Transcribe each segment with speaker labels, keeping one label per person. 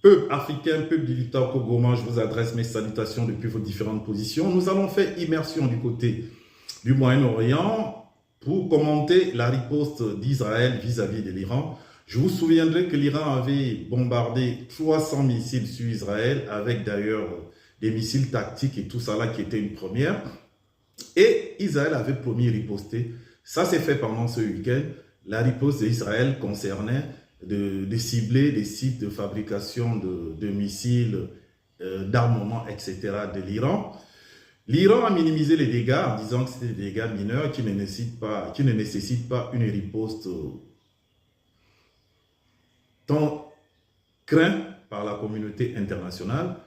Speaker 1: Peuple africain, peuple du Littoral Kogoma, je vous adresse mes salutations depuis vos différentes positions. Nous allons faire immersion du côté du Moyen-Orient pour commenter la riposte d'Israël vis-à-vis de l'Iran. Je vous souviendrai que l'Iran avait bombardé 300 missiles sur Israël, avec d'ailleurs des missiles tactiques et tout ça là qui était une première. Et Israël avait promis riposter. Ça s'est fait pendant ce week-end. La riposte d'Israël concernait de cibler des sites de fabrication de missiles, d'armement, etc. de l'Iran. L'Iran a minimisé les dégâts en disant que c'était des dégâts mineurs qui ne nécessitent pas une riposte tant crainte par la communauté internationale.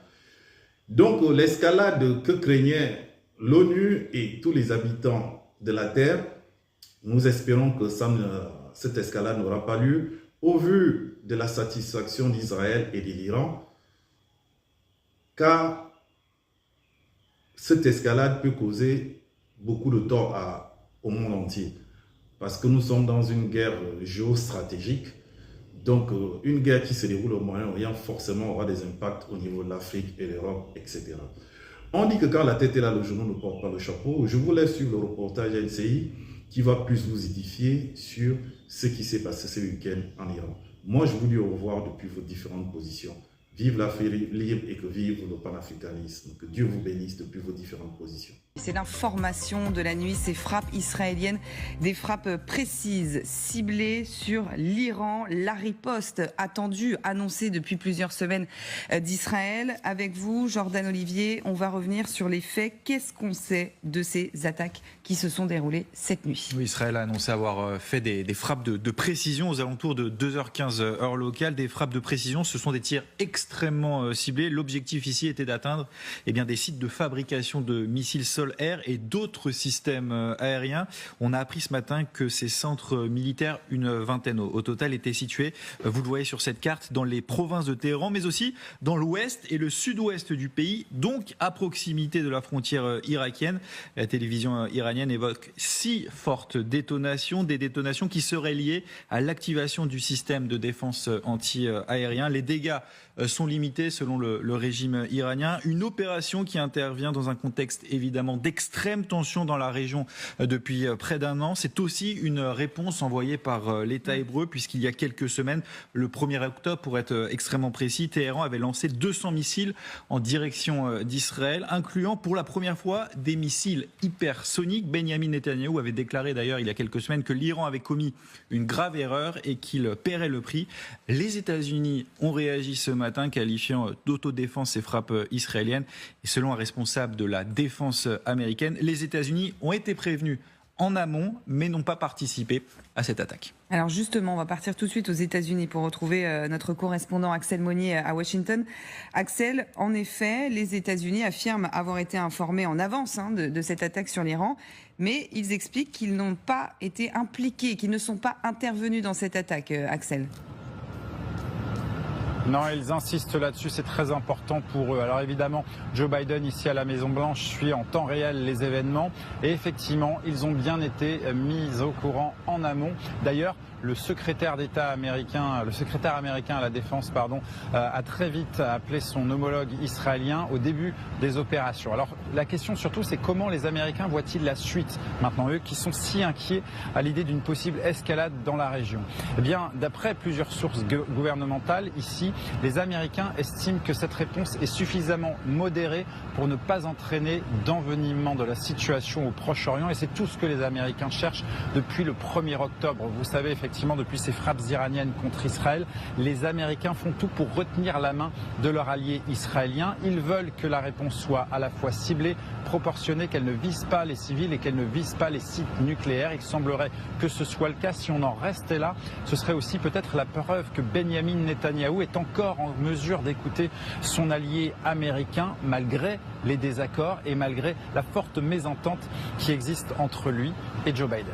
Speaker 1: Donc l'escalade que craignait l'ONU et tous les habitants de la Terre, nous espérons que cette escalade n'aura pas lieu au vu de la satisfaction d'Israël et de l'Iran, car cette escalade peut causer beaucoup de tort au monde entier, parce que nous sommes dans une guerre géostratégique. Donc, une guerre qui se déroule au Moyen-Orient, forcément, aura des impacts au niveau de l'Afrique et de l'Europe, etc. On dit que quand la tête est là, le genou ne porte pas le chapeau. Je vous laisse suivre le reportage LCI qui va plus vous édifier sur ce qui s'est passé ce week-end en Iran. Moi, je vous dis au revoir depuis vos différentes positions. Vive l'Afrique libre et que vive le panafricanisme. Que Dieu vous bénisse depuis vos différentes positions.
Speaker 2: C'est l'information de la nuit, ces frappes israéliennes, des frappes précises, ciblées sur l'Iran. La riposte attendue, annoncée depuis plusieurs semaines d'Israël. Avec vous, Jordan Olivier, on va revenir sur les faits. Qu'est-ce qu'on sait de ces attaques qui se sont déroulées cette nuit?
Speaker 3: Oui, Israël a annoncé avoir fait des frappes de précision aux alentours de 2h15 heure locale. Des frappes de précision, ce sont des tirs extrêmement ciblés. L'objectif ici était d'atteindre des sites de fabrication de missiles sol-air et d'autres systèmes aériens. On a appris ce matin que ces centres militaires, une vingtaine au total, étaient situés, vous le voyez sur cette carte, dans les provinces de Téhéran, mais aussi dans l'ouest et le sud-ouest du pays, donc à proximité de la frontière irakienne. La télévision iranienne évoque 6 fortes détonations, des détonations qui seraient liées à l'activation du système de défense anti-aérien. Les dégâts sont limités selon le régime iranien. Une opération qui intervient dans un contexte évidemment d'extrême tension dans la région depuis près d'un an. C'est aussi une réponse envoyée par l'État hébreu, puisqu'il y a quelques semaines, le 1er octobre pour être extrêmement précis, Téhéran avait lancé 200 missiles en direction d'Israël, incluant pour la première fois des missiles hypersoniques. Benyamin Netanyahou avait déclaré d'ailleurs il y a quelques semaines que l'Iran avait commis une grave erreur et qu'il paierait le prix. Les États-Unis ont réagi ce matin, qualifiant d'autodéfense ces frappes israéliennes. Et selon un responsable de la défense américaine, les États-Unis ont été prévenus en amont, mais n'ont pas participé à cette attaque.
Speaker 2: Alors justement, on va partir tout de suite aux États-Unis pour retrouver notre correspondant Axel Monnier à Washington. Axel, en effet, les États-Unis affirment avoir été informés en avance de cette attaque sur l'Iran, mais ils expliquent qu'ils n'ont pas été impliqués, qu'ils ne sont pas intervenus dans cette attaque, Axel.
Speaker 4: Non, ils insistent là-dessus, c'est très important pour eux. Alors évidemment, Joe Biden, ici à la Maison-Blanche, suit en temps réel les événements. Et effectivement, ils ont bien été mis au courant en amont. D'ailleurs, le secrétaire d'État américain, le secrétaire américain à la Défense, a très vite appelé son homologue israélien au début des opérations. Alors la question surtout, c'est comment les Américains voient-ils la suite maintenant, eux qui sont si inquiets à l'idée d'une possible escalade dans la région? Eh bien, d'après plusieurs sources gouvernementales, ici, les Américains estiment que cette réponse est suffisamment modérée pour ne pas entraîner d'envenimement de la situation au Proche-Orient. Et c'est tout ce que les Américains cherchent depuis le 1er octobre. Vous savez, effectivement, depuis ces frappes iraniennes contre Israël, les Américains font tout pour retenir la main de leur allié israélien. Ils veulent que la réponse soit à la fois ciblée, proportionnée, qu'elle ne vise pas les civils et qu'elle ne vise pas les sites nucléaires. Il semblerait que ce soit le cas. Si on en restait là, ce serait aussi peut-être la preuve que Benyamin Netanyahou est encore en mesure d'écouter son allié américain malgré les désaccords et malgré la forte mésentente qui existe entre lui et Joe Biden.